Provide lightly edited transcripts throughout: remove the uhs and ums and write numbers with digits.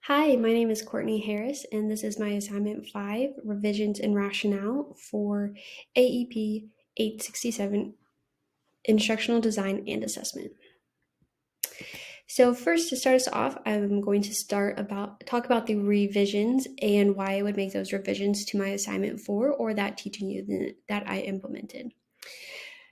Hi, my name is Courtney Harris, and this is my assignment 5, Revisions in Rationale for AEP 867, Instructional Design and Assessment. So first, to start us off, I'm going to talk about the revisions and why I would make those revisions to my assignment 4 or that teaching unit that I implemented.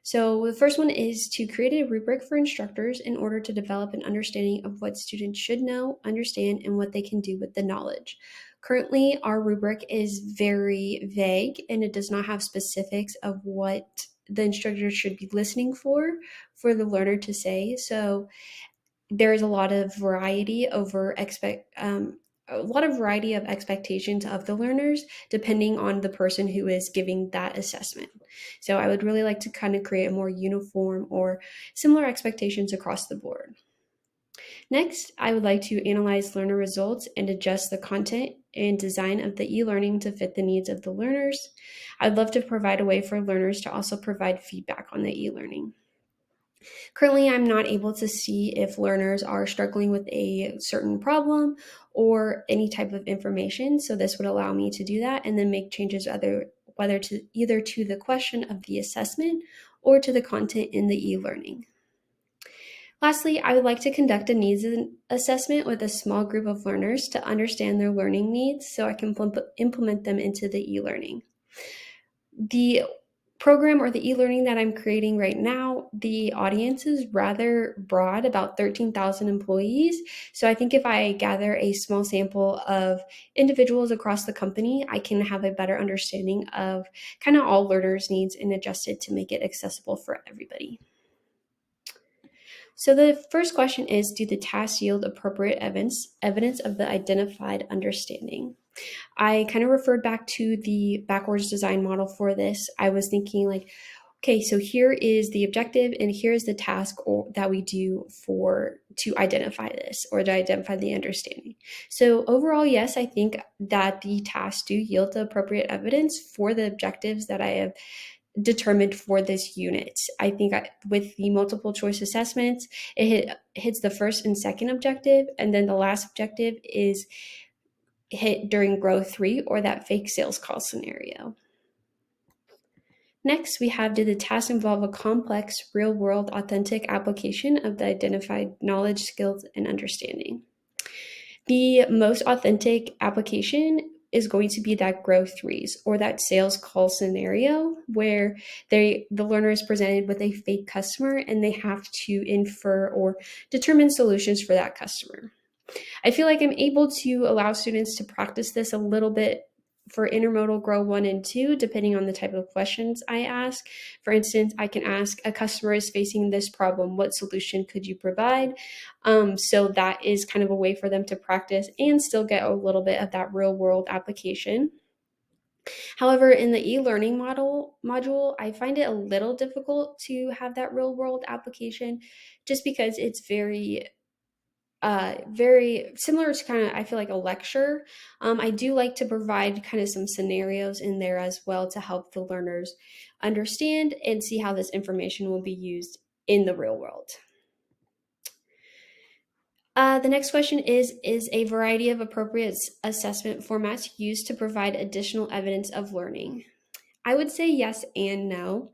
So the first one is to create a rubric for instructors in order to develop an understanding of what students should know, understand, and what they can do with the knowledge. Currently, our rubric is very vague and it does not have specifics of what the instructor should be listening for the learner to say. So there is a lot of variety of expectations of the learners depending on the person who is giving that assessment. So I would really like to kind of create a more uniform or similar expectations across the board. Next, I would like to analyze learner results and adjust the content and design of the e-learning to fit the needs of the learners. I'd love to provide a way for learners to also provide feedback on the e-learning. Currently, I'm not able to see if learners are struggling with a certain problem or any type of information. So this would allow me to do that and then make changes whether to either to the question of the assessment or to the content in the e-learning. Lastly, I would like to conduct a needs assessment with a small group of learners to understand their learning needs so I can implement them into the e-learning. The program or the e-learning that I'm creating right now, the audience is rather broad, about 13,000 employees. So I think if I gather a small sample of individuals across the company, I can have a better understanding of kind of all learners' needs and adjust it to make it accessible for everybody. So the first question is, do the tasks yield appropriate evidence of the identified understanding? I kind of referred back to the backwards design model for this. I was thinking like, okay, so here is the objective and here's the task that we do to identify this or to identify the understanding. So overall, yes, I think that the tasks do yield the appropriate evidence for the objectives that I have determined for this unit. I think with the multiple choice assessments, it hits the first and second objective, and then the last objective is hit during growth 3 or that fake sales call scenario. Next, we have, did the task involve a complex, real-world, authentic application of the identified knowledge, skills, and understanding? The most authentic application is going to be that growth 3s or that sales call scenario where the learner is presented with a fake customer and they have to infer or determine solutions for that customer. I feel like I'm able to allow students to practice this a little bit for intermodal grow 1 and 2, depending on the type of questions I ask. For instance, I can ask, a customer is facing this problem. What solution could you provide? So that is kind of a way for them to practice and still get a little bit of that real world application. However, in the e-learning module, I find it a little difficult to have that real world application just because it's very similar to kind of, I feel like, a lecture. I do like to provide kind of some scenarios in there as well to help the learners understand and see how this information will be used in the real world. The next question is a variety of appropriate assessment formats used to provide additional evidence of learning? I would say yes and no.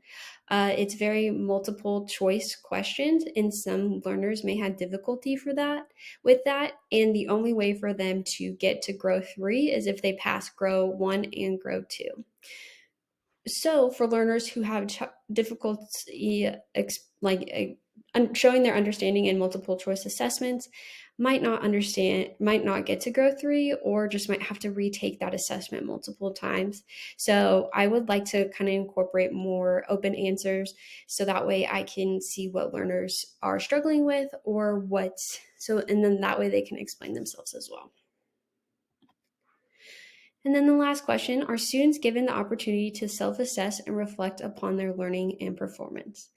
It's very multiple choice questions, and some learners may have difficulty with that. And the only way for them to get to grow 3 is if they pass grow 1 and grow 2. So for learners who have difficulty showing their understanding in multiple choice assessments, might not get to grow 3, or just might have to retake that assessment multiple times. So I would like to kind of incorporate more open answers so that way I can see what learners are struggling with and then that way they can explain themselves as well. And then the last question, are students given the opportunity to self-assess and reflect upon their learning and performance?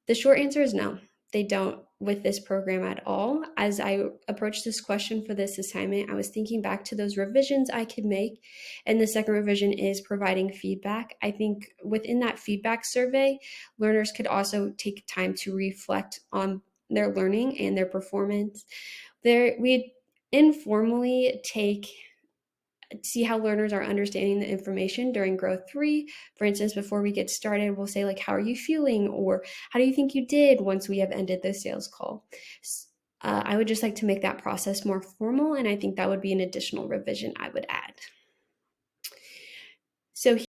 The short answer is no, they don't with this program at all. As I approached this question for this assignment, I was thinking back to those revisions I could make. And the second revision is providing feedback. I think within that feedback survey, learners could also take time to reflect on their learning and their performance. We informally see how learners are understanding the information during growth 3. For instance, before we get started, we'll say like, how are you feeling? Or how do you think you did once we have ended the sales call? I would just like to make that process more formal, and I think that would be an additional revision I would add. So